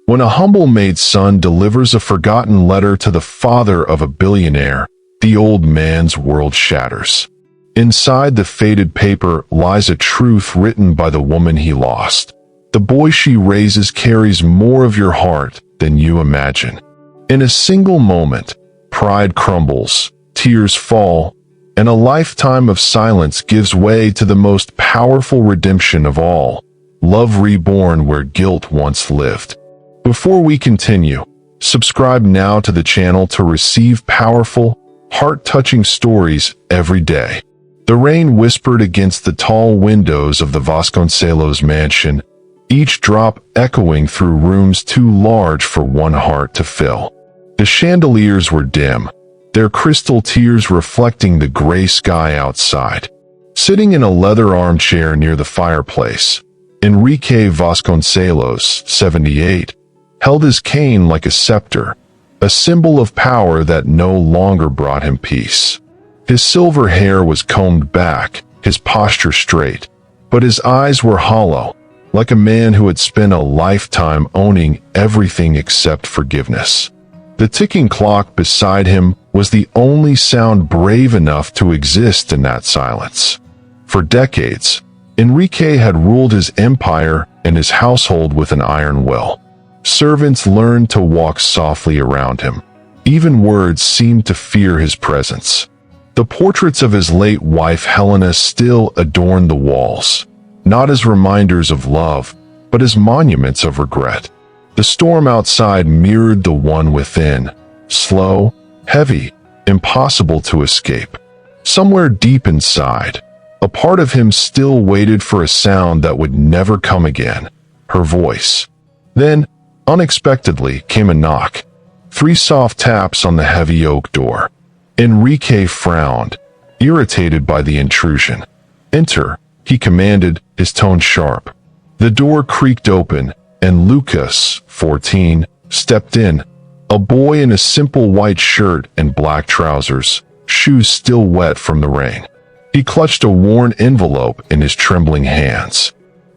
When a humble maid's son delivers a forgotten letter to the father of a billionaire, the old man's world shatters. Inside the faded paper lies a truth written by the woman he lost. The boy she raises carries more of your heart than you imagine. In a single moment, pride crumbles, tears fall, and a lifetime of silence gives way to the most powerful redemption of all, love reborn where guilt once lived. Before we continue, subscribe now to the channel to receive powerful, heart-touching stories every day. The rain whispered against the tall windows of the Vasconcelos mansion, each drop echoing through rooms too large for one heart to fill. The chandeliers were dim, their crystal tears reflecting the gray sky outside. Sitting in a leather armchair near the fireplace, Enrique Vasconcelos, 78, held his cane like a scepter, a symbol of power that no longer brought him peace. His silver hair was combed back, his posture straight, but his eyes were hollow, like a man who had spent a lifetime owning everything except forgiveness. The ticking clock beside him was the only sound brave enough to exist in that silence. For decades, Enrique had ruled his empire and his household with an iron will. Servants learned to walk softly around him. Even words seemed to fear his presence. The portraits of his late wife Helena still adorned the walls, not as reminders of love, but as monuments of regret. The storm outside mirrored the one within, slow, heavy, impossible to escape. Somewhere deep inside, a part of him still waited for a sound that would never come again, her voice. Then, unexpectedly, came a knock. 3 soft taps on the heavy oak door. Enrique frowned, irritated by the intrusion. "Enter," he commanded, his tone sharp. The door creaked open, and Lucas, 14, stepped in, a boy in a simple white shirt and black trousers, shoes still wet from the rain. He clutched a worn envelope in his trembling hands.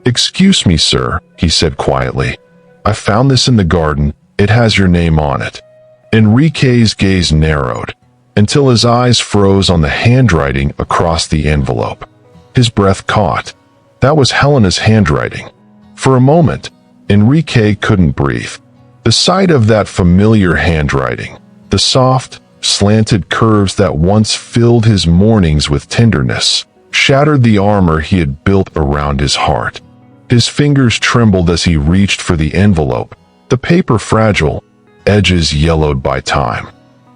"Excuse me, sir," he said quietly. "I found this in the garden. It has your name on it." Enrique's gaze narrowed, until his eyes froze on the handwriting across the envelope. His breath caught. That was Helena's handwriting. For a moment, Enrique couldn't breathe. The sight of that familiar handwriting, the soft, slanted curves that once filled his mornings with tenderness, shattered the armor he had built around his heart. His fingers trembled as he reached for the envelope, the paper fragile, edges yellowed by time.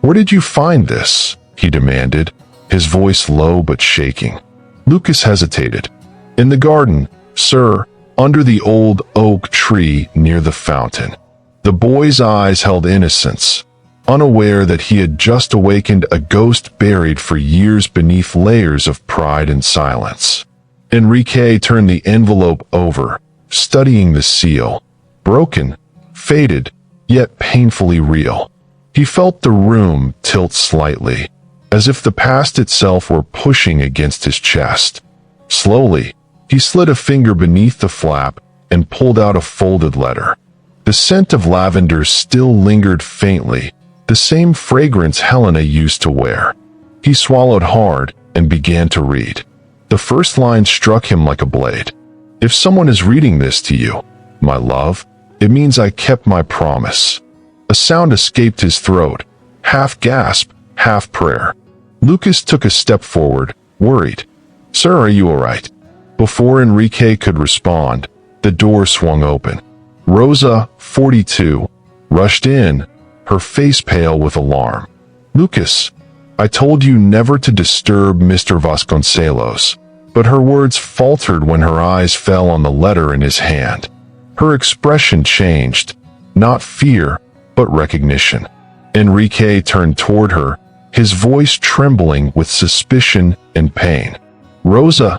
"Where did you find this?" he demanded, his voice low but shaking. Lucas hesitated. "In the garden, sir, under the old oak tree near the fountain." The boy's eyes held innocence, unaware that he had just awakened a ghost buried for years beneath layers of pride and silence. Enrique turned the envelope over, studying the seal. Broken, faded, yet painfully real. He felt the room tilt slightly, as if the past itself were pushing against his chest. Slowly, he slid a finger beneath the flap and pulled out a folded letter. The scent of lavender still lingered faintly, the same fragrance Helena used to wear. He swallowed hard and began to read. The first line struck him like a blade. "If someone is reading this to you, my love, it means I kept my promise." A sound escaped his throat, half gasp, half prayer. Lucas took a step forward, worried. "Sir, are you all right?" Before Enrique could respond, the door swung open. Rosa, 42, rushed in, her face pale with alarm. "Lucas, I told you never to disturb Mr. Vasconcelos," but her words faltered when her eyes fell on the letter in his hand. Her expression changed, not fear, but recognition. Enrique turned toward her, his voice trembling with suspicion and pain. "Rosa,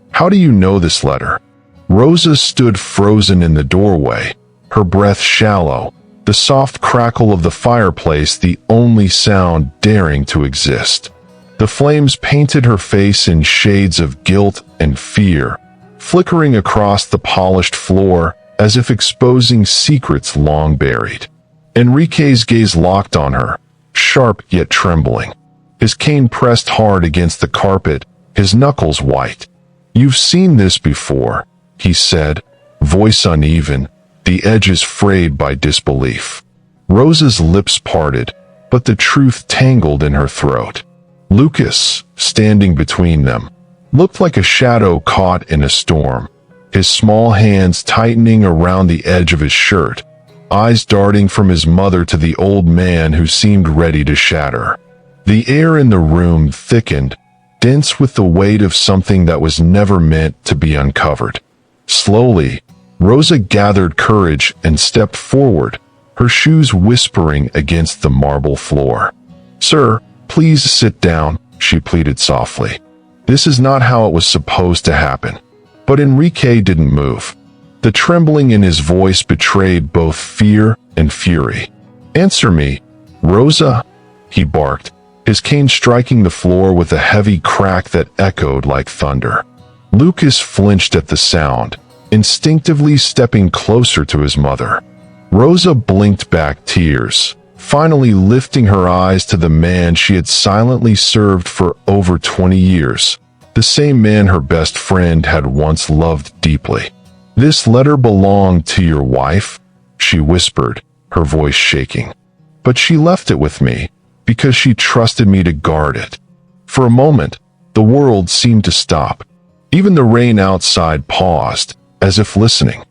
how do you know this letter?" Rosa stood frozen in the doorway, her breath shallow, the soft crackle of the fireplace the only sound daring to exist. The flames painted her face in shades of guilt and fear, flickering across the polished floor as if exposing secrets long buried. Enrique's gaze locked on her, sharp yet trembling. His cane pressed hard against the carpet, his knuckles white. "You've seen this before," he said, voice uneven, the edges frayed by disbelief. Rosa's lips parted, but the truth tangled in her throat. Lucas, standing between them, looked like a shadow caught in a storm, his small hands tightening around the edge of his shirt, eyes darting from his mother to the old man who seemed ready to shatter. The air in the room thickened, dense with the weight of something that was never meant to be uncovered. Slowly, Rosa gathered courage and stepped forward, her shoes whispering against the marble floor. "Sir, please sit down," she pleaded softly. "This is not how it was supposed to happen." But Enrique didn't move. The trembling in his voice betrayed both fear and fury. "Answer me, Rosa," he barked, his cane striking the floor with a heavy crack that echoed like thunder. Lucas flinched at the sound, instinctively stepping closer to his mother. Rosa blinked back tears, finally lifting her eyes to the man she had silently served for over 20 years, the same man her best friend had once loved deeply. "This letter belonged to your wife," she whispered, her voice shaking. "But she left it with me, because she trusted me to guard it." For a moment, the world seemed to stop. Even the rain outside paused, as if listening.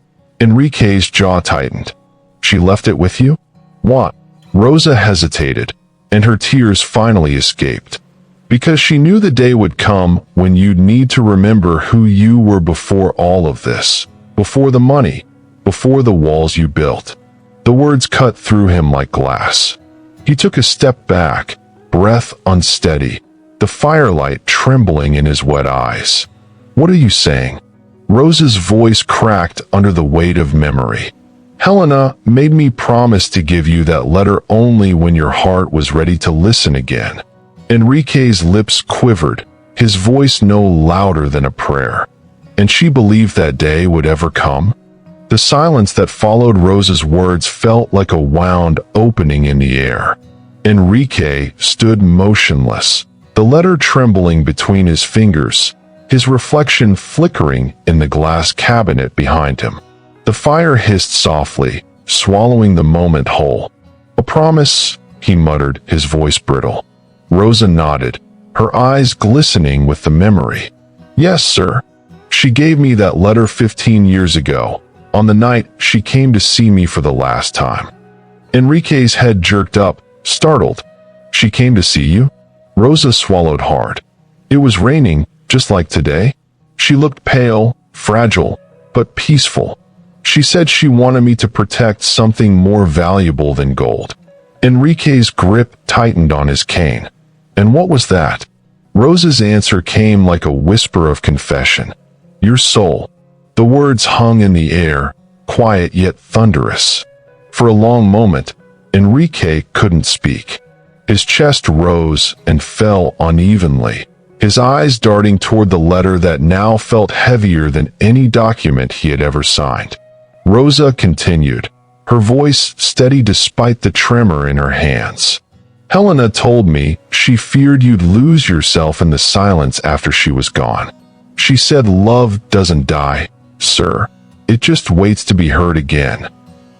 Enrique's jaw tightened. "She left it with you? What?" Rosa hesitated, and her tears finally escaped. "Because she knew the day would come when you'd need to remember who you were before all of this, before the money, before the walls you built." The words cut through him like glass. He took a step back, breath unsteady, the firelight trembling in his wet eyes. "What are you saying?" Rosa's voice cracked under the weight of memory. "Helena made me promise to give you that letter only when your heart was ready to listen again." Enrique's lips quivered, his voice no louder than a prayer. And she believed that day would ever come? The silence that followed Rosa's words felt like a wound opening in the air. Enrique stood motionless, the letter trembling between his fingers, his reflection flickering in the glass cabinet behind him. The fire hissed softly, swallowing the moment whole. "A promise," he muttered, his voice brittle. Rosa nodded, her eyes glistening with the memory. "Yes, sir. She gave me that letter 15 years ago, on the night she came to see me for the last time." Enrique's head jerked up, startled. "She came to see you?" Rosa swallowed hard. "It was raining, just like today?" She looked pale, fragile, but peaceful. "She said she wanted me to protect something more valuable than gold." Enrique's grip tightened on his cane. "And what was that?" Rosa's answer came like a whisper of confession. "Your soul." The words hung in the air, quiet yet thunderous. For a long moment, Enrique couldn't speak. His chest rose and fell unevenly, his eyes darting toward the letter that now felt heavier than any document he had ever signed. Rosa continued, her voice steady despite the tremor in her hands. "Helena told me she feared you'd lose yourself in the silence after she was gone. She said love doesn't die, sir. It just waits to be heard again."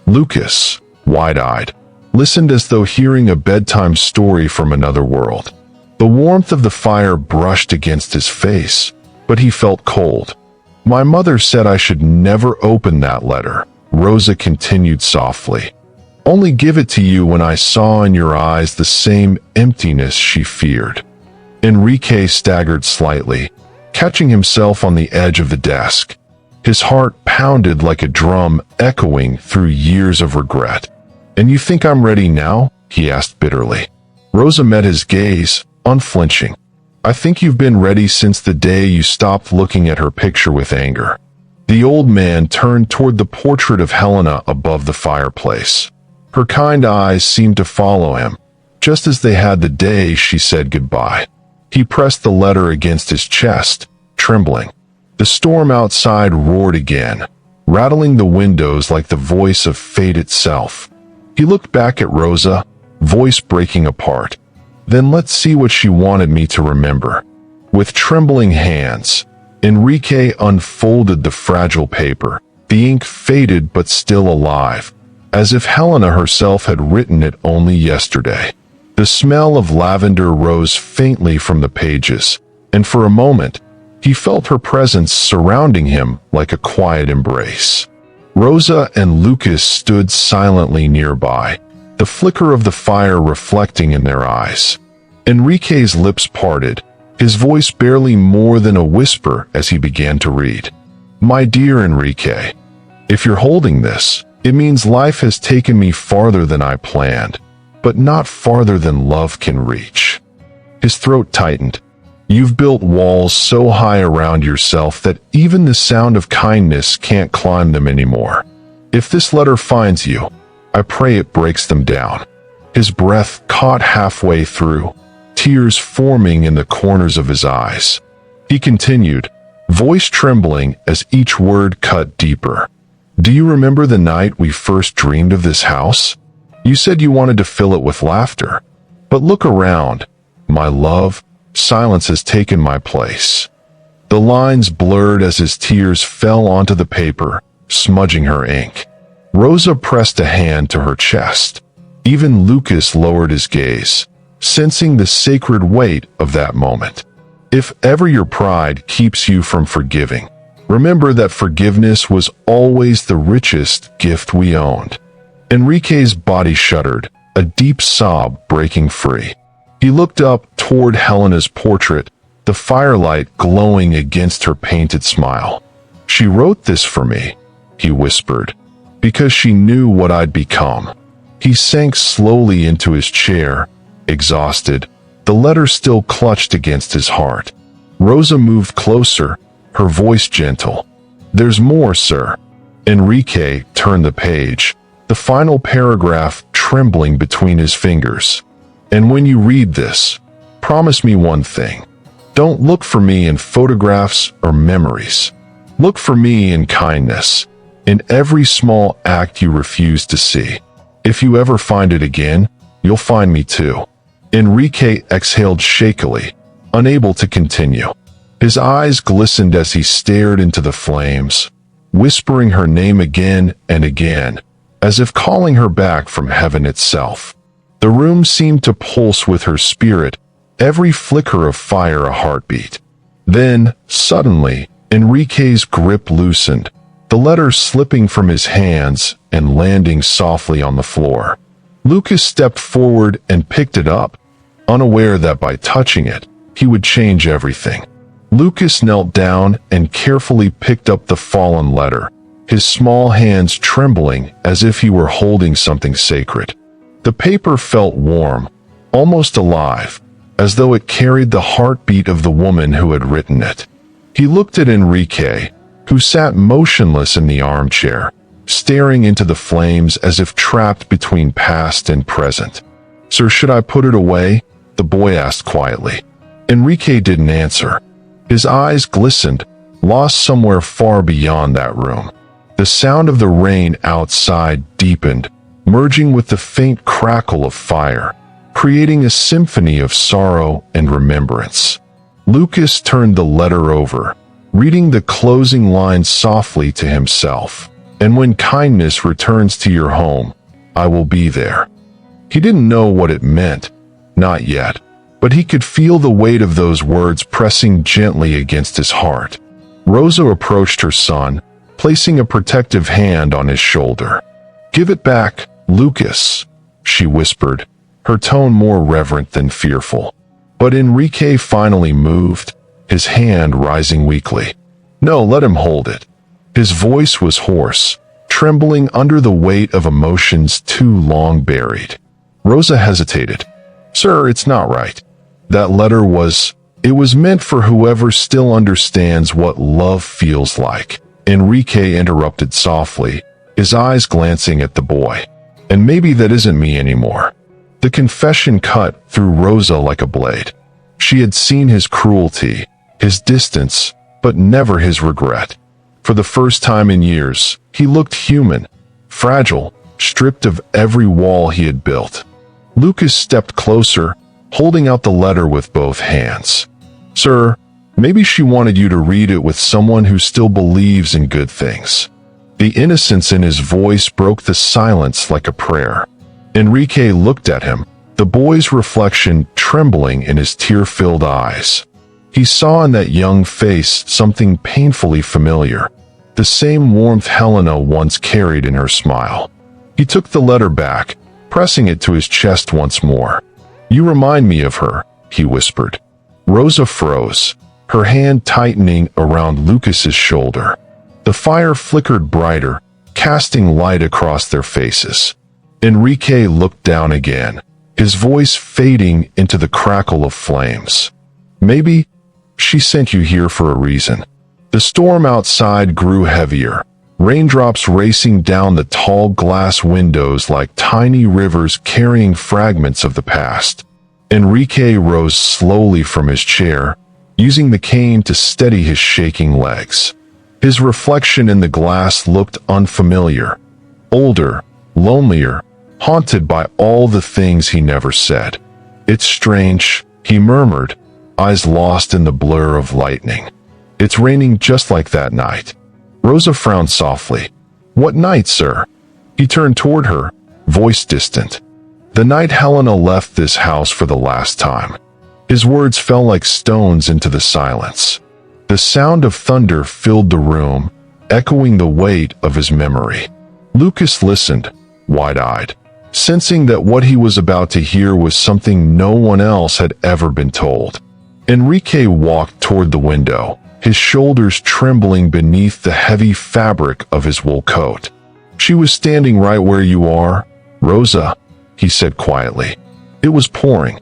Lucas, wide-eyed, listened as though hearing a bedtime story from another world. The warmth of the fire brushed against his face, but he felt cold. "My mother said I should never open that letter," Rosa continued softly. "Only give it to you when I saw in your eyes the same emptiness she feared." Enrique staggered slightly, catching himself on the edge of the desk. His heart pounded like a drum echoing through years of regret. "And you think I'm ready now?" he asked bitterly. Rosa met his gaze, unflinching. "I think you've been ready since the day you stopped looking at her picture with anger." The old man turned toward the portrait of Helena above the fireplace. Her kind eyes seemed to follow him, just as they had the day she said goodbye. He pressed the letter against his chest, trembling. The storm outside roared again, rattling the windows like the voice of fate itself. He looked back at Rosa, voice breaking apart. Then let's see what she wanted me to remember. With trembling hands, Enrique unfolded the fragile paper. The ink faded but still alive, as if Helena herself had written it only yesterday. The smell of lavender rose faintly from the pages, and for a moment, he felt her presence surrounding him like a quiet embrace. Rosa and Lucas stood silently nearby, the flicker of the fire reflecting in their eyes. Enrique's lips parted, his voice barely more than a whisper as he began to read. My dear Enrique, if you're holding this, it means life has taken me farther than I planned, but not farther than love can reach. His throat tightened. You've built walls so high around yourself that even the sound of kindness can't climb them anymore. If this letter finds you, I pray it breaks them down. His breath caught halfway through, tears forming in the corners of his eyes. He continued, voice trembling as each word cut deeper. Do you remember the night we first dreamed of this house? You said you wanted to fill it with laughter. But look around, my love. Silence has taken my place. The lines blurred as his tears fell onto the paper, smudging her ink. Rosa pressed a hand to her chest. Even Lucas lowered his gaze, sensing the sacred weight of that moment. If ever your pride keeps you from forgiving, remember that forgiveness was always the richest gift we owned. Enrique's body shuddered, a deep sob breaking free. He looked up toward Helena's portrait, the firelight glowing against her painted smile. She wrote this for me, he whispered, because she knew what I'd become. He sank slowly into his chair, exhausted, the letter still clutched against his heart. Rosa moved closer, her voice gentle. There's more, sir. Enrique turned the page, the final paragraph trembling between his fingers. And when you read this, promise me one thing. Don't look for me in photographs or memories. Look for me in kindness, in every small act you refuse to see. If you ever find it again, you'll find me too. Enrique exhaled shakily, unable to continue. His eyes glistened as he stared into the flames, whispering her name again and again, as if calling her back from heaven itself. The room seemed to pulse with her spirit, every flicker of fire a heartbeat. Then, suddenly, Enrique's grip loosened, the letter slipping from his hands and landing softly on the floor. Lucas stepped forward and picked it up, unaware that by touching it, he would change everything. Lucas knelt down and carefully picked up the fallen letter, his small hands trembling as if he were holding something sacred. The paper felt warm, almost alive, as though it carried the heartbeat of the woman who had written it. He looked at Enrique, who sat motionless in the armchair, staring into the flames as if trapped between past and present. Sir, should I put it away? The boy asked quietly. Enrique didn't answer. His eyes glistened, lost somewhere far beyond that room. The sound of the rain outside deepened, merging with the faint crackle of fire, creating a symphony of sorrow and remembrance. Lucas turned the letter over, reading the closing lines softly to himself. And when kindness returns to your home, I will be there. He didn't know what it meant, not yet, but he could feel the weight of those words pressing gently against his heart. Rosa approached her son, placing a protective hand on his shoulder. Give it back, Lucas, she whispered, her tone more reverent than fearful. But Enrique finally moved, his hand rising weakly. No, let him hold it. His voice was hoarse, trembling under the weight of emotions too long buried. Rosa hesitated. Sir, it's not right. That letter it was meant for whoever still understands what love feels like. Enrique interrupted softly, his eyes glancing at the boy. And maybe that isn't me anymore. The confession cut through Rosa like a blade. She had seen his cruelty, his distance, but never his regret. For the first time in years, he looked human, fragile, stripped of every wall he had built. Lucas stepped closer, holding out the letter with both hands. "Sir, maybe she wanted you to read it with someone who still believes in good things." The innocence in his voice broke the silence like a prayer. Enrique looked at him, the boy's reflection trembling in his tear-filled eyes. He saw in that young face something painfully familiar, the same warmth Helena once carried in her smile. He took the letter back, pressing it to his chest once more. "You remind me of her," he whispered. Rosa froze, her hand tightening around Lucas's shoulder. The fire flickered brighter, casting light across their faces. Enrique looked down again, his voice fading into the crackle of flames. "Maybe she sent you here for a reason." The storm outside grew heavier, raindrops racing down the tall glass windows like tiny rivers carrying fragments of the past. Enrique rose slowly from his chair, using the cane to steady his shaking legs. His reflection in the glass looked unfamiliar, older, lonelier, haunted by all the things he never said. "It's strange," he murmured, eyes lost in the blur of lightning. "It's raining just like that night." Rosa frowned softly. "What night, sir?" He turned toward her, voice distant. "The night Helena left this house for the last time." His words fell like stones into the silence. The sound of thunder filled the room, echoing the weight of his memory. Lucas listened, wide-eyed, sensing that what he was about to hear was something no one else had ever been told. Enrique walked toward the window, his shoulders trembling beneath the heavy fabric of his wool coat. "She was standing right where you are, Rosa," he said quietly. "It was pouring.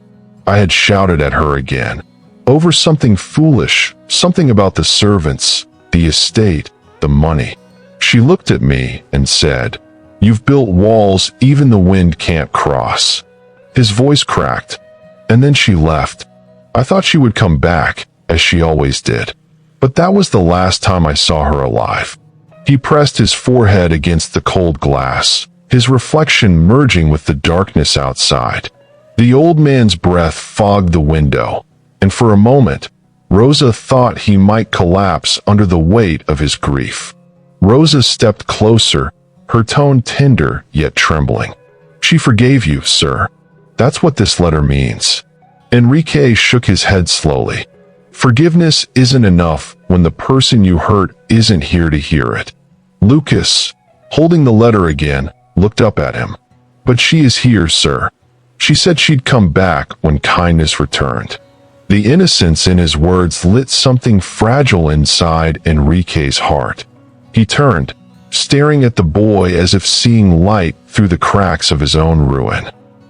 I had shouted at her again. Over something foolish, something about the servants, the estate, the money. She looked at me and said, 'You've built walls even the wind can't cross.'" His voice cracked, and then she left. I thought she would come back, as she always did. But that was the last time I saw her alive. He pressed his forehead against the cold glass, his reflection merging with the darkness outside. The old man's breath fogged the window, and for a moment, Rosa thought he might collapse under the weight of his grief. Rosa stepped closer, her tone tender yet trembling. "She forgave you, sir. That's what this letter means." Enrique shook his head slowly. "Forgiveness isn't enough when the person you hurt isn't here to hear it." Lucas, holding the letter again, looked up at him. "But she is here, sir. She said she'd come back when kindness returned." The innocence in his words lit something fragile inside Enrique's heart. He turned, staring at the boy as if seeing light through the cracks of his own ruin.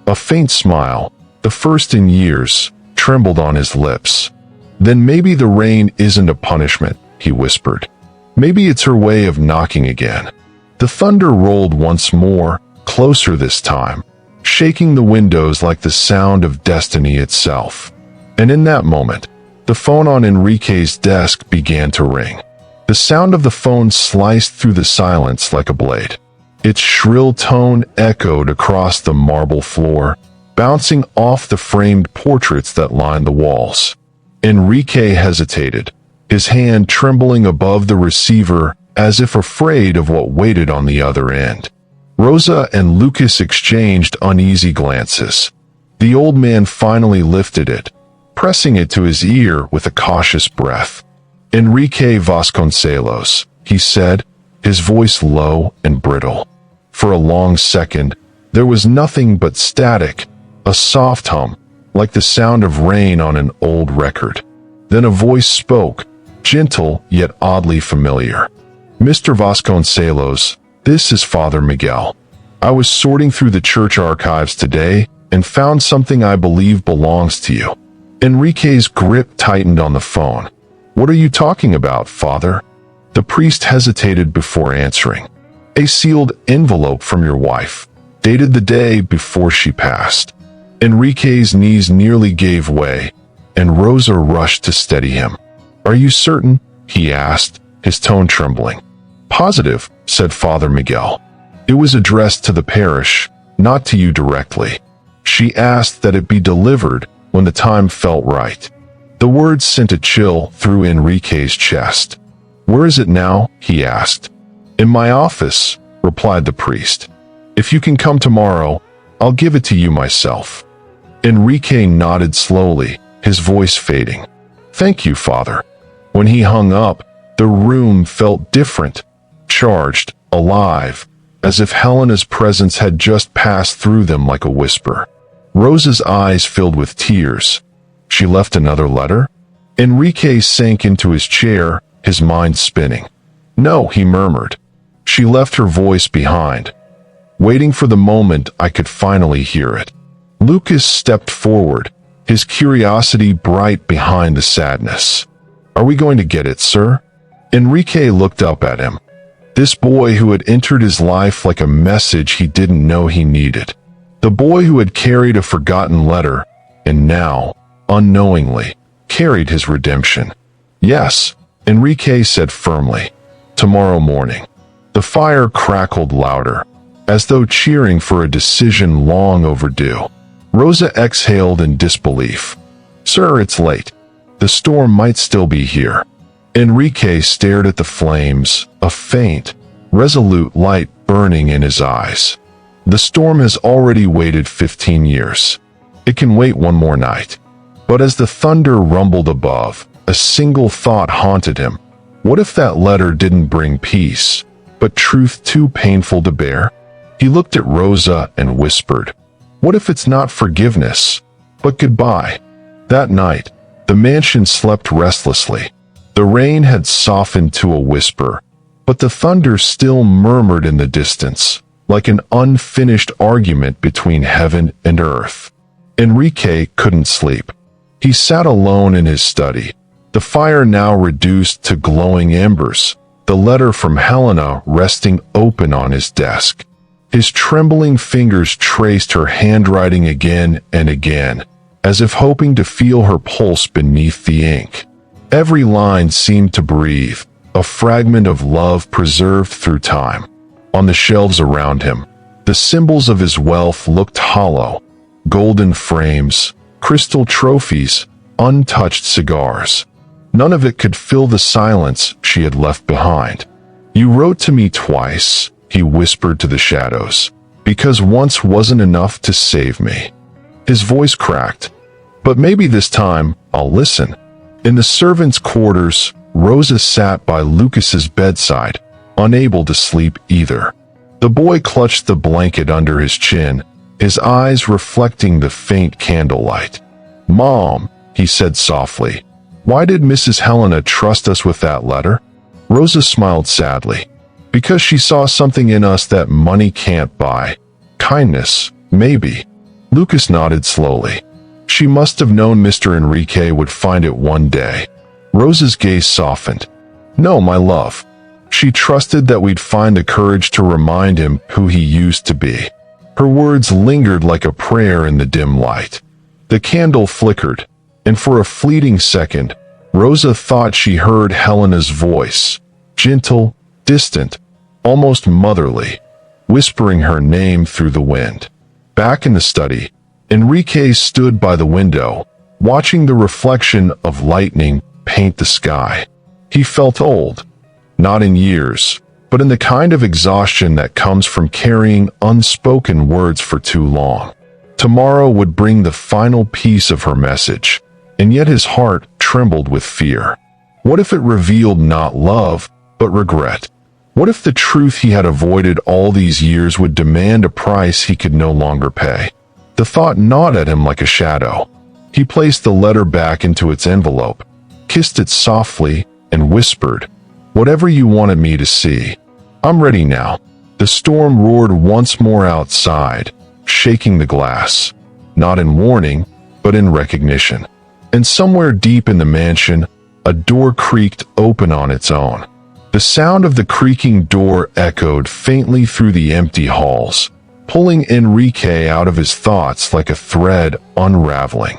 A faint smile, the first in years, trembled on his lips. "Then maybe the rain isn't a punishment," he whispered. "Maybe it's her way of knocking again." The thunder rolled once more, closer this time, shaking the windows like the sound of destiny itself. And in that moment, the phone on Enrique's desk began to ring. The sound of the phone sliced through the silence like a blade. Its shrill tone echoed across the marble floor, bouncing off the framed portraits that lined the walls. Enrique hesitated, his hand trembling above the receiver as if afraid of what waited on the other end. Rosa and Lucas exchanged uneasy glances. The old man finally lifted it, pressing it to his ear with a cautious breath. "Enrique Vasconcelos," he said, his voice low and brittle. For a long second, there was nothing but static, a soft hum, like the sound of rain on an old record. Then a voice spoke, gentle yet oddly familiar. "Mr. Vasconcelos, this is Father Miguel. I was sorting through the church archives today and found something I believe belongs to you." Enrique's grip tightened on the phone. "What are you talking about, Father?" The priest hesitated before answering. "A sealed envelope from your wife, dated the day before she passed." Enrique's knees nearly gave way, and Rosa rushed to steady him. "Are you certain?" he asked, his tone trembling. "Positive," said Father Miguel. "It was addressed to the parish, not to you directly. She asked that it be delivered when the time felt right." The words sent a chill through Enrique's chest. "Where is it now?" he asked. "In my office," replied the priest. "If you can come tomorrow, I'll give it to you myself." Enrique nodded slowly, his voice fading. "Thank you, Father." When he hung up, the room felt different, charged, alive, as if Helena's presence had just passed through them like a whisper. Rosa's eyes filled with tears. She left another letter? Enrique sank into his chair, his mind spinning. "No," he murmured. "She left her voice behind, waiting for the moment I could finally hear it." Lucas stepped forward, his curiosity bright behind the sadness. "Are we going to get it, sir?" Enrique looked up at him. This boy who had entered his life like a message he didn't know he needed. The boy who had carried a forgotten letter, and now, unknowingly, carried his redemption. "Yes," Enrique said firmly. "Tomorrow morning." The fire crackled louder, as though cheering for a decision long overdue. Rosa exhaled in disbelief. "Sir, it's late. The storm might still be here." Enrique stared at the flames, a faint, resolute light burning in his eyes. "The storm has already waited 15 years. It can wait one more night." But as the thunder rumbled above, a single thought haunted him. What if that letter didn't bring peace, but truth too painful to bear? He looked at Rosa and whispered, "What if it's not forgiveness, but goodbye?" That night, the mansion slept restlessly. The rain had softened to a whisper, but the thunder still murmured in the distance, like an unfinished argument between heaven and earth. Enrique couldn't sleep. He sat alone in his study, the fire now reduced to glowing embers, the letter from Helena resting open on his desk. His trembling fingers traced her handwriting again and again, as if hoping to feel her pulse beneath the ink. Every line seemed to breathe, a fragment of love preserved through time. On the shelves around him, the symbols of his wealth looked hollow: golden frames, crystal trophies, untouched cigars. None of it could fill the silence she had left behind. "You wrote to me twice," he whispered to the shadows, "because once wasn't enough to save me." His voice cracked. "But maybe this time I'll listen." In the servants' quarters, Rosa sat by Lucas's bedside, unable to sleep either. The boy clutched the blanket under his chin, his eyes reflecting the faint candlelight. "Mom," he said softly, "why did Mrs. Helena trust us with that letter?" Rosa smiled sadly. "Because she saw something in us that money can't buy. Kindness, maybe." Lucas nodded slowly. She must have known Mr. Enrique would find it one day. Rosa's gaze softened. "No, my love. She trusted that we'd find the courage to remind him who he used to be." Her words lingered like a prayer in the dim light. The candle flickered, and for a fleeting second, Rosa thought she heard Helena's voice, gentle, distant, almost motherly, whispering her name through the wind. Back in the study, Enrique stood by the window, watching the reflection of lightning paint the sky. He felt old, not in years, but in the kind of exhaustion that comes from carrying unspoken words for too long. Tomorrow would bring the final piece of her message, and yet his heart trembled with fear. What if it revealed not love, but regret? What if the truth he had avoided all these years would demand a price he could no longer pay? The thought gnawed at him like a shadow. He placed the letter back into its envelope, kissed it softly, and whispered, "Whatever you wanted me to see. I'm ready now." The storm roared once more outside, shaking the glass, not in warning, but in recognition. And somewhere deep in the mansion, a door creaked open on its own. The sound of the creaking door echoed faintly through the empty halls, pulling Enrique out of his thoughts like a thread unraveling.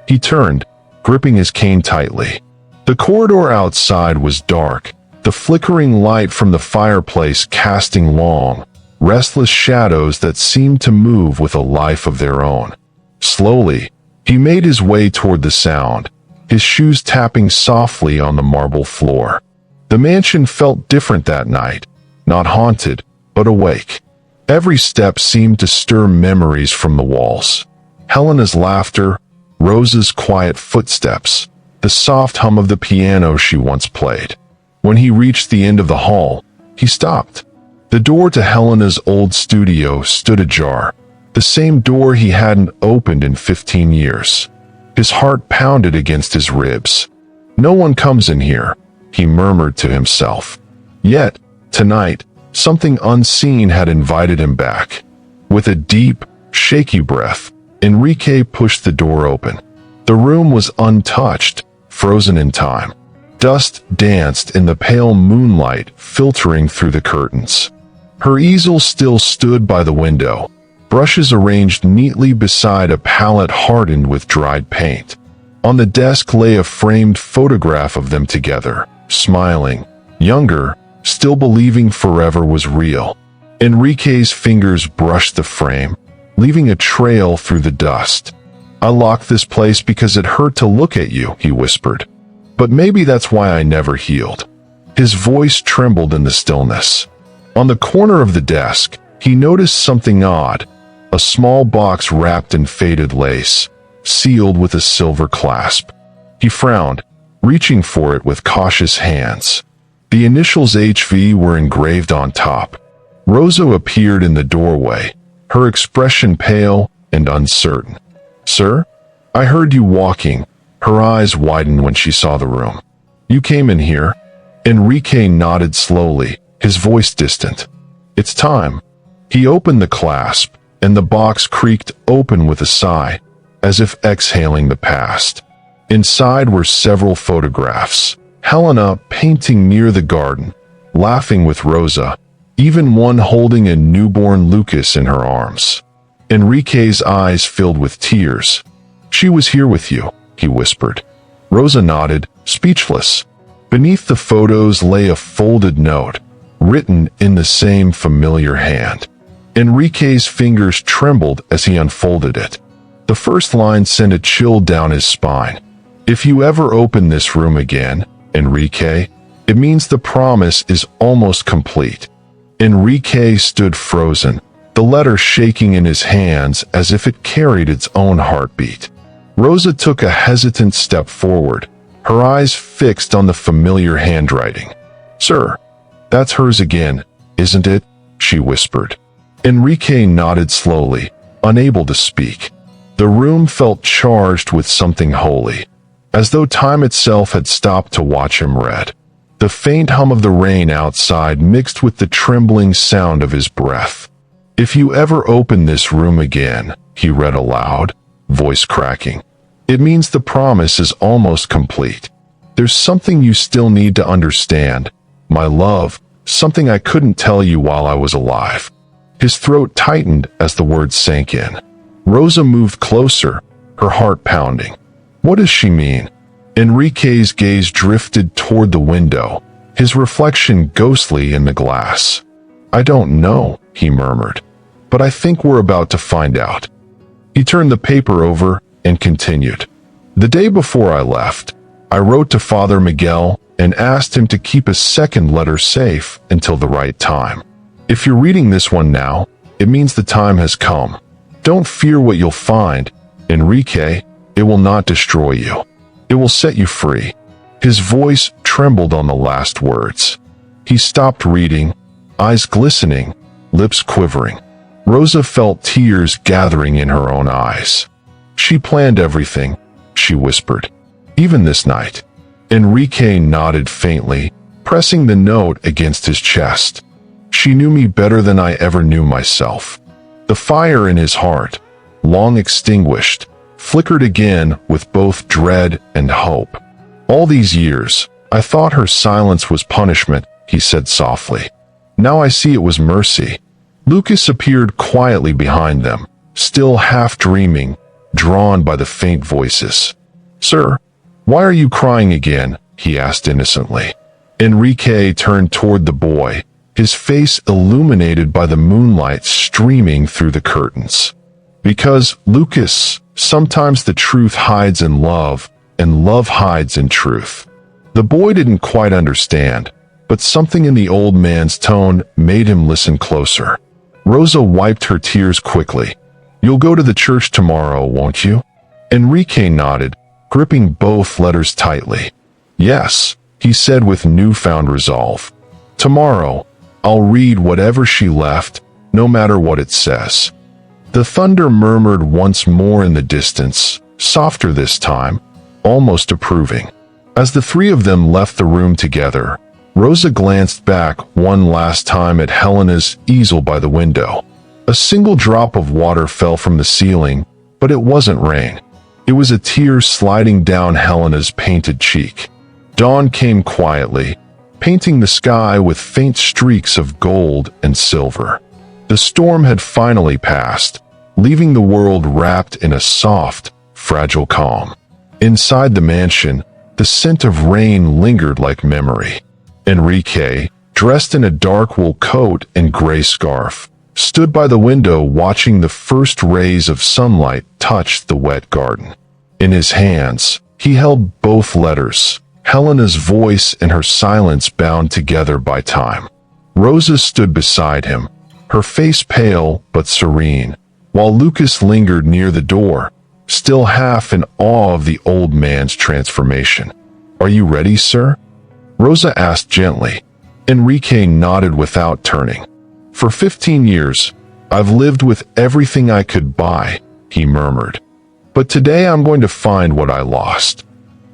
He turned, gripping his cane tightly. The corridor outside was dark, the flickering light from the fireplace casting long, restless shadows that seemed to move with a life of their own. Slowly, he made his way toward the sound, his shoes tapping softly on the marble floor. The mansion felt different that night, not haunted, but awake. Every step seemed to stir memories from the walls. Helena's laughter, Rosa's quiet footsteps, the soft hum of the piano she once played. When he reached the end of the hall, he stopped. The door to Helena's old studio stood ajar, the same door he hadn't opened in 15 years. His heart pounded against his ribs. "No one comes in here," he murmured to himself. Yet, tonight, something unseen had invited him back. With a deep, shaky breath, Enrique pushed the door open. The room was untouched, frozen in time. Dust danced in the pale moonlight filtering through the curtains. Her easel still stood by the window, brushes arranged neatly beside a palette hardened with dried paint. On the desk lay a framed photograph of them together, smiling, younger, still believing forever was real. Enrique's fingers brushed the frame, leaving a trail through the dust. "I locked this place because it hurt to look at you," he whispered. "But maybe that's why I never healed." His voice trembled in the stillness. On the corner of the desk, he noticed something odd, a small box wrapped in faded lace, sealed with a silver clasp. He frowned, reaching for it with cautious hands. The initials HV were engraved on top. Rosa appeared in the doorway, her expression pale and uncertain. "Sir, I heard you walking." Her eyes widened when she saw the room. "You came in here?" Enrique nodded slowly, his voice distant. "It's time." He opened the clasp, and the box creaked open with a sigh, as if exhaling the past. Inside were several photographs. Helena painting near the garden, laughing with Rosa, even one holding a newborn Lucas in her arms. Enrique's eyes filled with tears. "She was here with you," he whispered. Rosa nodded, speechless. Beneath the photos lay a folded note, written in the same familiar hand. Enrique's fingers trembled as he unfolded it. The first line sent a chill down his spine. "If you ever open this room again, Enrique, it means the promise is almost complete." Enrique stood frozen, the letter shaking in his hands as if it carried its own heartbeat. Rosa took a hesitant step forward, her eyes fixed on the familiar handwriting. "Sir, that's hers again, isn't it?" she whispered. Enrique nodded slowly, unable to speak. The room felt charged with something holy, as though time itself had stopped to watch him read. The faint hum of the rain outside mixed with the trembling sound of his breath. "If you ever open this room again," he read aloud, voice cracking, "it means the promise is almost complete. There's something you still need to understand, my love, something I couldn't tell you while I was alive." His throat tightened as the words sank in. Rosa moved closer, her heart pounding. What does she mean? Enrique's gaze drifted toward the window, his reflection ghostly in the glass. "I don't know," he murmured, "but I think we're about to find out." He turned the paper over and continued. "The day before I left, I wrote to Father Miguel and asked him to keep a second letter safe until the right time. If you're reading this one now, it means the time has come. Don't fear what you'll find, Enrique. It will not destroy you. It will set you free." His voice trembled on the last words. He stopped reading, eyes glistening, lips quivering. Rosa felt tears gathering in her own eyes. "She planned everything," she whispered. "Even this night." Enrique nodded faintly, pressing the note against his chest. "She knew me better than I ever knew myself." The fire in his heart, long extinguished, flickered again with both dread and hope. "All these years, I thought her silence was punishment," he said softly. "Now I see it was mercy." Lucas appeared quietly behind them, still half dreaming, drawn by the faint voices. "Sir, why are you crying again?" he asked innocently. Enrique turned toward the boy, his face illuminated by the moonlight streaming through the curtains. Because, Lucas, sometimes the truth hides in love, and love hides in truth. The boy didn't quite understand, but something in the old man's tone made him listen closer. Rosa wiped her tears quickly. "You'll go to the church tomorrow, won't you?" Enrique nodded, gripping both letters tightly. "Yes," he said with newfound resolve. "Tomorrow, I'll read whatever she left, no matter what it says." The thunder murmured once more in the distance, softer this time, almost approving. As the three of them left the room together, Rosa glanced back one last time at Helena's easel by the window. A single drop of water fell from the ceiling, but it wasn't rain. It was a tear sliding down Helena's painted cheek. Dawn came quietly, painting the sky with faint streaks of gold and silver. The storm had finally passed, leaving the world wrapped in a soft, fragile calm. Inside the mansion, the scent of rain lingered like memory. Enrique, dressed in a dark wool coat and gray scarf, stood by the window watching the first rays of sunlight touch the wet garden. In his hands, he held both letters, Helena's voice and her silence bound together by time. Rosa stood beside him, her face pale but serene, while Lucas lingered near the door, still half in awe of the old man's transformation. "Are you ready, sir?" Rosa asked gently. Enrique nodded without turning. "For 15 years, I've lived with everything I could buy," he murmured. "But today I'm going to find what I lost."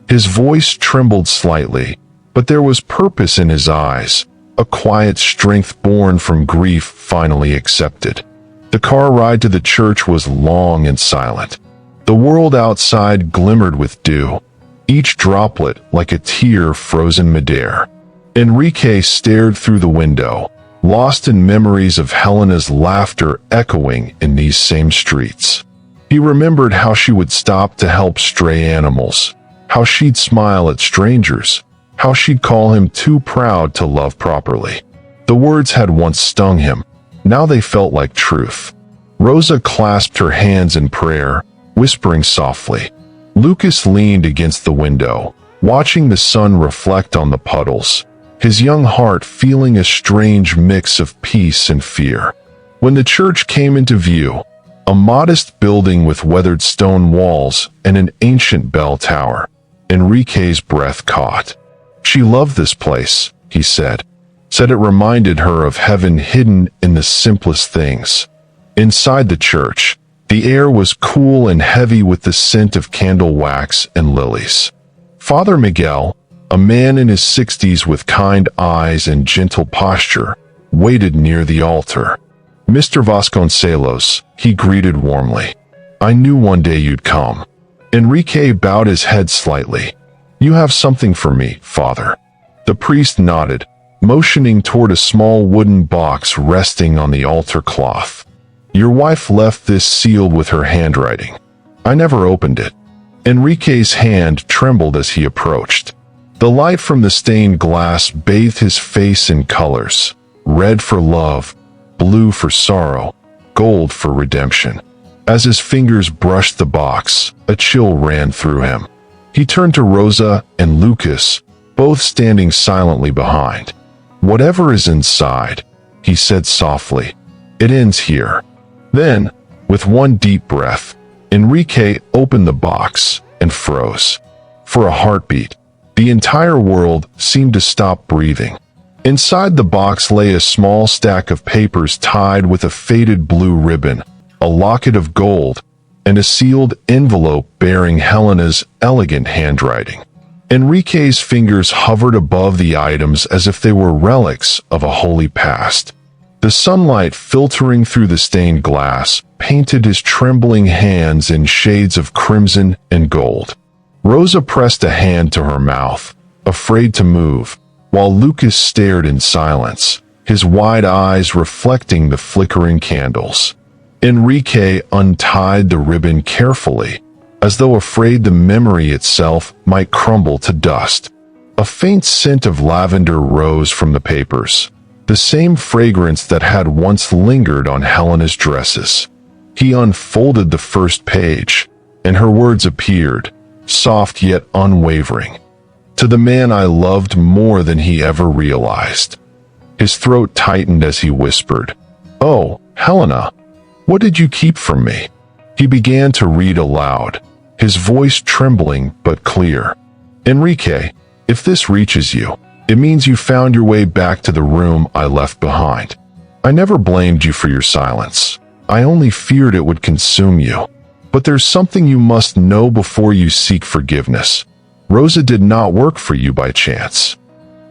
His voice trembled slightly, but there was purpose in his eyes, a quiet strength born from grief finally accepted. The car ride to the church was long and silent. The world outside glimmered with dew, each droplet like a tear frozen midair. Enrique stared through the window, lost in memories of Helena's laughter echoing in these same streets. He remembered how she would stop to help stray animals, how she'd smile at strangers, how she'd call him too proud to love properly. The words had once stung him, now they felt like truth. Rosa clasped her hands in prayer, whispering softly. Lucas leaned against the window, watching the sun reflect on the puddles, his young heart feeling a strange mix of peace and fear. When the church came into view, a modest building with weathered stone walls and an ancient bell tower, Enrique's breath caught. She loved this place, he said it reminded her of heaven hidden in the simplest things. Inside the church, the air was cool and heavy with the scent of candle wax and lilies. Father Miguel, a man in his 60s with kind eyes and gentle posture, waited near the altar. "Mr. Vasconcelos," he greeted warmly. "I knew one day you'd come." Enrique bowed his head slightly. "You have something for me, Father." The priest nodded, motioning toward a small wooden box resting on the altar cloth. "Your wife left this sealed with her handwriting. I never opened it." Enrique's hand trembled as he approached. The light from the stained glass bathed his face in colors, red for love, blue for sorrow, gold for redemption. As his fingers brushed the box, a chill ran through him. He turned to Rosa and Lucas, both standing silently behind. "Whatever is inside," he said softly, "it ends here." Then, with one deep breath, Enrique opened the box and froze. For a heartbeat, the entire world seemed to stop breathing. Inside the box lay a small stack of papers tied with a faded blue ribbon, a locket of gold, and a sealed envelope bearing Helena's elegant handwriting. Enrique's fingers hovered above the items as if they were relics of a holy past. The sunlight filtering through the stained glass painted his trembling hands in shades of crimson and gold. Rosa pressed a hand to her mouth, afraid to move, while Lucas stared in silence, his wide eyes reflecting the flickering candles. Enrique untied the ribbon carefully, as though afraid the memory itself might crumble to dust. A faint scent of lavender rose from the papers, the same fragrance that had once lingered on Helena's dresses. He unfolded the first page, and her words appeared, soft yet unwavering. To the man I loved more than he ever realized. His throat tightened as he whispered, "Oh, Helena, what did you keep from me?" He began to read aloud, his voice trembling but clear. "Enrique, if this reaches you, it means you found your way back to the room I left behind. I never blamed you for your silence. I only feared it would consume you. But there's something you must know before you seek forgiveness. Rosa did not work for you by chance."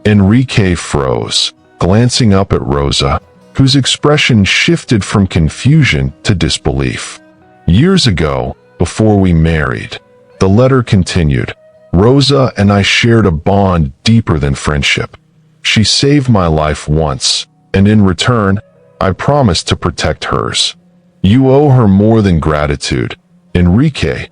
Enrique froze, glancing up at Rosa, whose expression shifted from confusion to disbelief. "Years ago, before we married," the letter continued, "Rosa and I shared a bond deeper than friendship. She saved my life once, and in return, I promised to protect hers. You owe her more than gratitude. Enrique,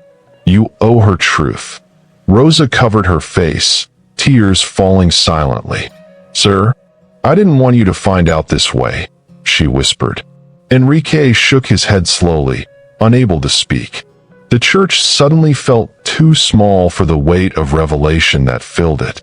you owe her truth." Rosa covered her face, tears falling silently. "Sir, I didn't want you to find out this way," she whispered. Enrique shook his head slowly, unable to speak. The church suddenly felt too small for the weight of revelation that filled it.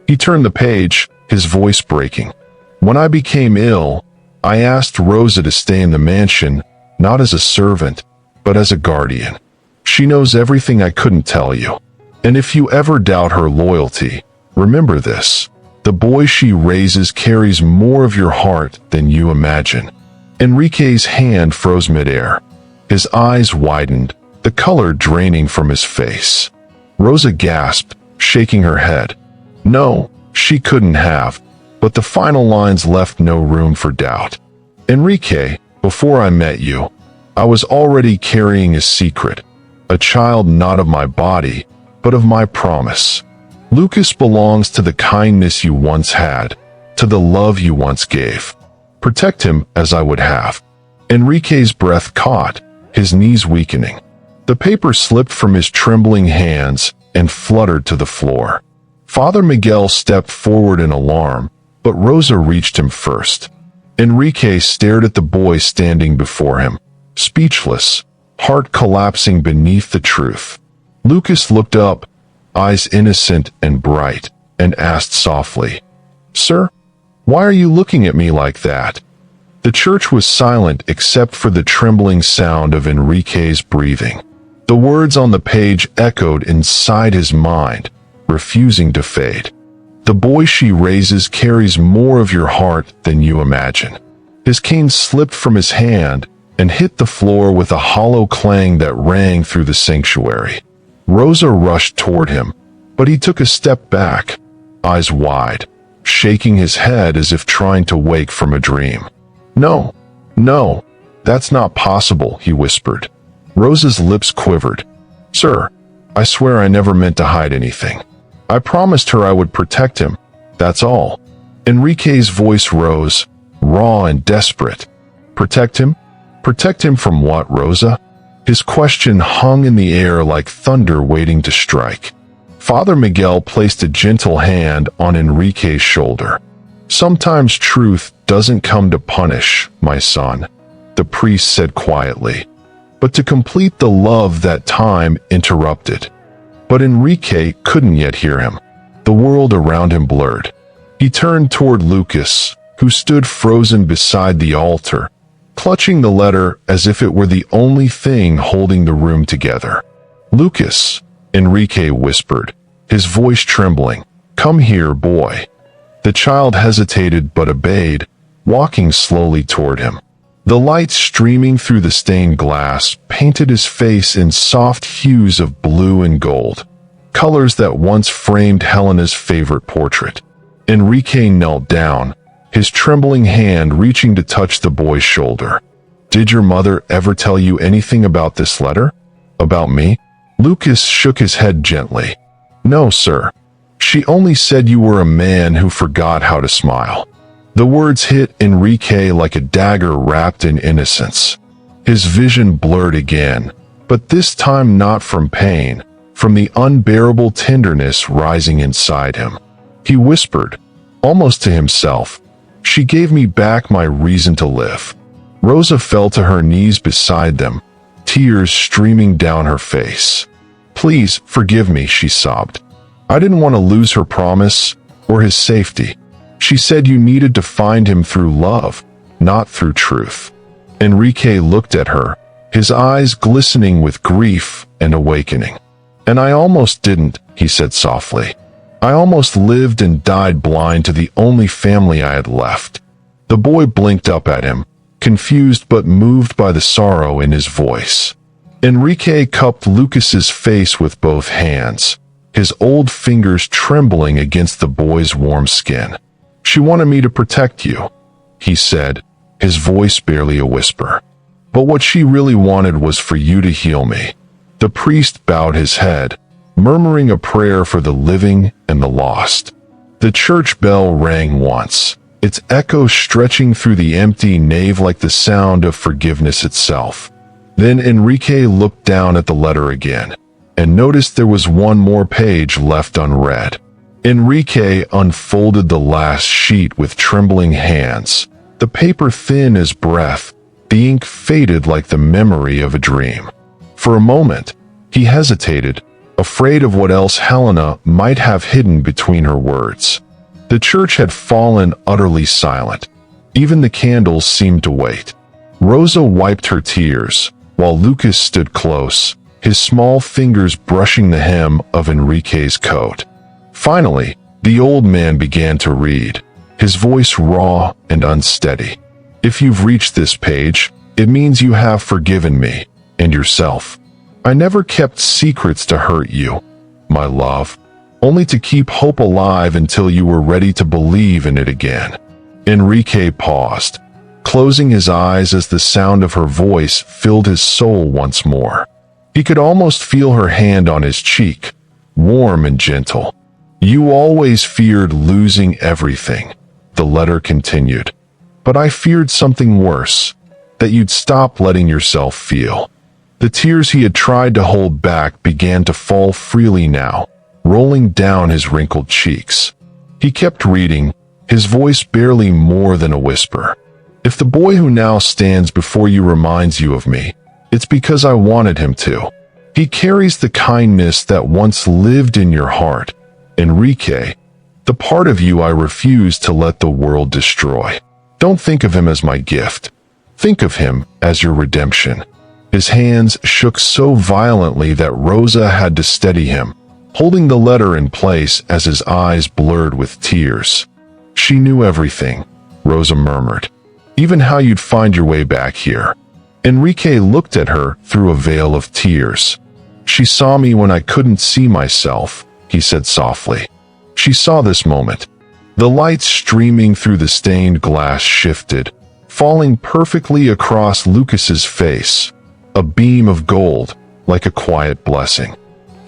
He turned the page, his voice breaking. "When I became ill, I asked Rosa to stay in the mansion, not as a servant, but as a guardian. She knows everything I couldn't tell you. And if you ever doubt her loyalty, remember this. The boy she raises carries more of your heart than you imagine." Enrique's hand froze midair. His eyes widened, the color draining from his face. Rosa gasped, shaking her head. No, she couldn't have, but the final lines left no room for doubt. "Enrique, before I met you, I was already carrying a secret, a child not of my body, but of my promise. Lucas belongs to the kindness you once had, to the love you once gave. Protect him as I would have." Enrique's breath caught, his knees weakening. The paper slipped from his trembling hands and fluttered to the floor. Father Miguel stepped forward in alarm, but Rosa reached him first. Enrique stared at the boy standing before him, speechless, heart collapsing beneath the truth. Lucas looked up, eyes innocent and bright, and asked softly, "Sir, why are you looking at me like that?" The church was silent except for the trembling sound of Enrique's breathing. The words on the page echoed inside his mind, refusing to fade. "The boy she raises carries more of your heart than you imagine." His cane slipped from his hand and hit the floor with a hollow clang that rang through the sanctuary. Rosa rushed toward him, but he took a step back, eyes wide, shaking his head as if trying to wake from a dream. "No, no, that's not possible," he whispered. Rosa's lips quivered. "Sir, I swear I never meant to hide anything. I promised her I would protect him, that's all." Enrique's voice rose, raw and desperate. "Protect him? Protect him from what, Rosa?" His question hung in the air like thunder waiting to strike. Father Miguel placed a gentle hand on Enrique's shoulder. "Sometimes truth doesn't come to punish, my son," the priest said quietly, but to complete the love that time interrupted. But Enrique couldn't yet hear him. The world around him blurred. He turned toward Lucas, who stood frozen beside the altar, clutching the letter as if it were the only thing holding the room together. "Lucas," Enrique whispered, his voice trembling, "come here, boy." The child hesitated but obeyed, walking slowly toward him. The light streaming through the stained glass painted his face in soft hues of blue and gold, colors that once framed Helena's favorite portrait. Enrique knelt down, his trembling hand reaching to touch the boy's shoulder. "Did your mother ever tell you anything about this letter? About me?" Lucas shook his head gently. "No, sir. She only said you were a man who forgot how to smile." The words hit Enrique like a dagger wrapped in innocence. His vision blurred again, but this time not from pain, from the unbearable tenderness rising inside him. He whispered, almost to himself. She gave me back my reason to live. Rosa fell to her knees beside them, tears streaming down her face. Please, forgive me, she sobbed. I didn't want to lose her promise or his safety. She said you needed to find him through love, not through truth. Enrique looked at her, his eyes glistening with grief and awakening. And I almost didn't, he said softly. I almost lived and died blind to the only family I had left. The boy blinked up at him, confused but moved by the sorrow in his voice. Enrique cupped Lucas's face with both hands, his old fingers trembling against the boy's warm skin. She wanted me to protect you, he said, his voice barely a whisper. But what she really wanted was for you to heal me. The priest bowed his head, murmuring a prayer for the living and the lost. The church bell rang once, its echo stretching through the empty nave like the sound of forgiveness itself. Then Enrique looked down at the letter again, and noticed there was one more page left unread. Enrique unfolded the last sheet with trembling hands, the paper thin as breath, the ink faded like the memory of a dream. For a moment, he hesitated, afraid of what else Helena might have hidden between her words. The church had fallen utterly silent. Even the candles seemed to wait. Rosa wiped her tears, while Lucas stood close, his small fingers brushing the hem of Enrique's coat. Finally, the old man began to read, his voice raw and unsteady. If you've reached this page, it means you have forgiven me, and yourself. I never kept secrets to hurt you, my love, only to keep hope alive until you were ready to believe in it again. Enrique paused, closing his eyes as the sound of her voice filled his soul once more. He could almost feel her hand on his cheek, warm and gentle. You always feared losing everything, the letter continued. But I feared something worse, that you'd stop letting yourself feel. The tears he had tried to hold back began to fall freely now, rolling down his wrinkled cheeks. He kept reading, his voice barely more than a whisper. If the boy who now stands before you reminds you of me, it's because I wanted him to. He carries the kindness that once lived in your heart, Enrique, the part of you I refuse to let the world destroy. Don't think of him as my gift. Think of him as your redemption. His hands shook so violently that Rosa had to steady him, holding the letter in place as his eyes blurred with tears. She knew everything, Rosa murmured. Even how you'd find your way back here. Enrique looked at her through a veil of tears. She saw me when I couldn't see myself, he said softly. She saw this moment. The light streaming through the stained glass shifted, falling perfectly across Lucas's face, a beam of gold, like a quiet blessing.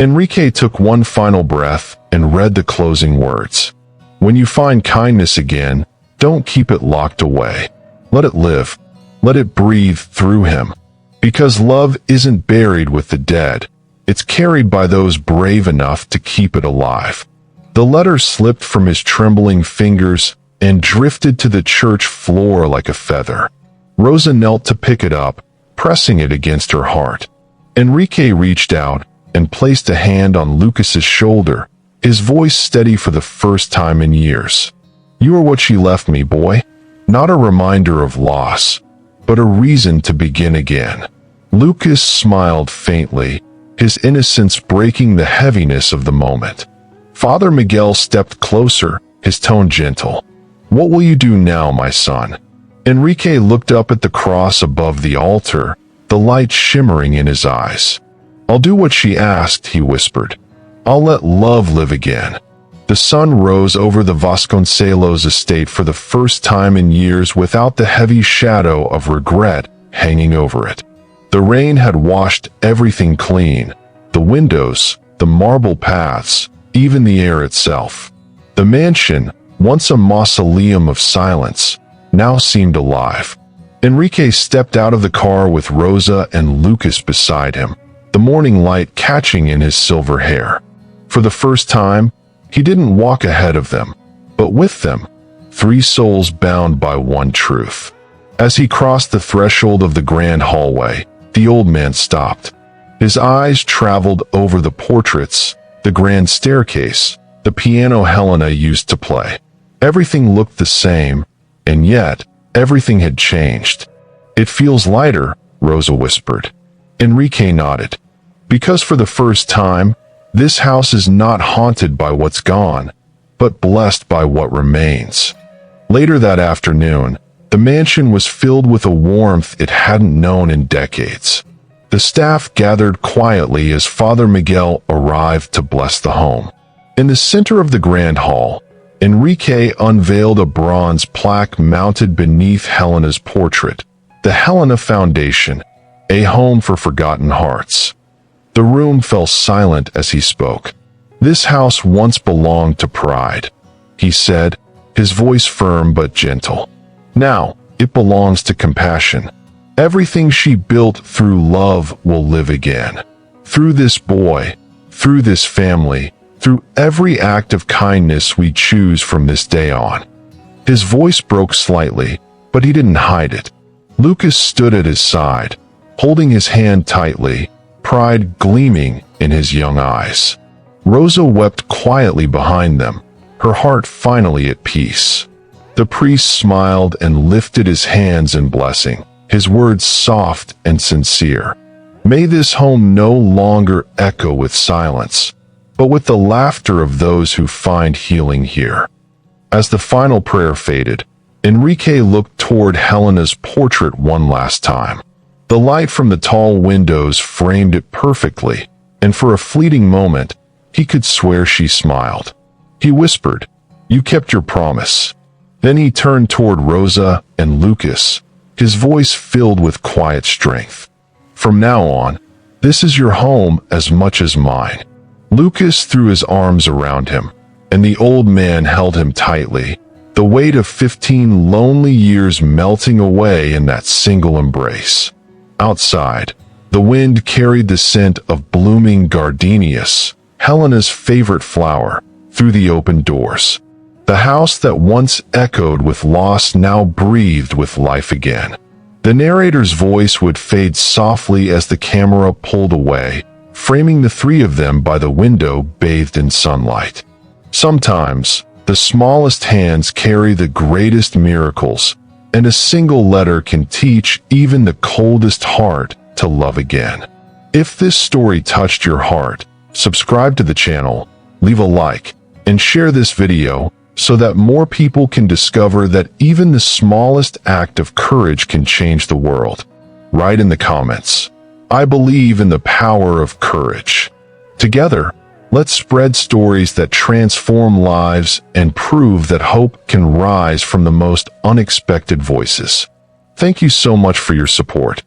Enrique took one final breath and read the closing words. When you find kindness again, don't keep it locked away. Let it live. Let it breathe through him. Because love isn't buried with the dead. It's carried by those brave enough to keep it alive. The letter slipped from his trembling fingers and drifted to the church floor like a feather. Rosa knelt to pick it up, pressing it against her heart. Enrique reached out and placed a hand on Lucas's shoulder, his voice steady for the first time in years. You are what she left me, boy. Not a reminder of loss, but a reason to begin again. Lucas smiled faintly, his innocence breaking the heaviness of the moment. Father Miguel stepped closer, his tone gentle. What will you do now, my son? Enrique looked up at the cross above the altar, the light shimmering in his eyes. I'll do what she asked, he whispered. I'll let love live again. The sun rose over the Vasconcelos estate for the first time in years without the heavy shadow of regret hanging over it. The rain had washed everything clean, the windows, the marble paths, even the air itself. The mansion, once a mausoleum of silence, now seemed alive. Enrique stepped out of the car with Rosa and Lucas beside him, the morning light catching in his silver hair. For the first time, He didn't walk ahead of them, but with them, 3 souls bound by one truth. As he crossed the threshold of the grand hallway, the old man stopped. His eyes traveled over the portraits, the grand staircase, the piano Helena used to play. Everything looked the same, and yet everything had changed. "It feels lighter," Rosa whispered. Enrique nodded. "Because for the first time, this house is not haunted by what's gone, but blessed by what remains." Later that afternoon, the mansion was filled with a warmth it hadn't known in decades. The staff gathered quietly as Father Miguel arrived to bless the home. In the center of the grand hall, Enrique unveiled a bronze plaque mounted beneath Helena's portrait, the Helena Foundation, a home for forgotten hearts. The room fell silent as he spoke. "This house once belonged to pride," he said, his voice firm but gentle. "Now, it belongs to compassion. Everything she built through love will live again. Through this boy, through this family, through every act of kindness we choose from this day on." His voice broke slightly, but he didn't hide it. Lucas stood at his side, holding his hand tightly, pride gleaming in his young eyes. Rosa wept quietly behind them, her heart finally at peace. The priest smiled and lifted his hands in blessing, his words soft and sincere. "May this home no longer echo with silence, but with the laughter of those who find healing here." As the final prayer faded, Enrique looked toward Helena's portrait one last time. The light from the tall windows framed it perfectly, and for a fleeting moment, he could swear she smiled. He whispered, "You kept your promise." Then he turned toward Rosa and Lucas, his voice filled with quiet strength. "From now on, this is your home as much as mine." Lucas threw his arms around him, and the old man held him tightly, the weight of 15 lonely years melting away in that single embrace. Outside, the wind carried the scent of blooming gardenias, Helena's favorite flower, through the open doors. The house that once echoed with loss now breathed with life again. The narrator's voice would fade softly as the camera pulled away, framing the 3 of them by the window bathed in sunlight. Sometimes, the smallest hands carry the greatest miracles, and a single letter can teach even the coldest heart to love again. If this story touched your heart, subscribe to the channel, leave a like, and share this video so that more people can discover that even the smallest act of courage can change the world. Write in the comments, "I believe in the power of courage." Together, let's spread stories that transform lives and prove that hope can rise from the most unexpected voices. Thank you so much for your support.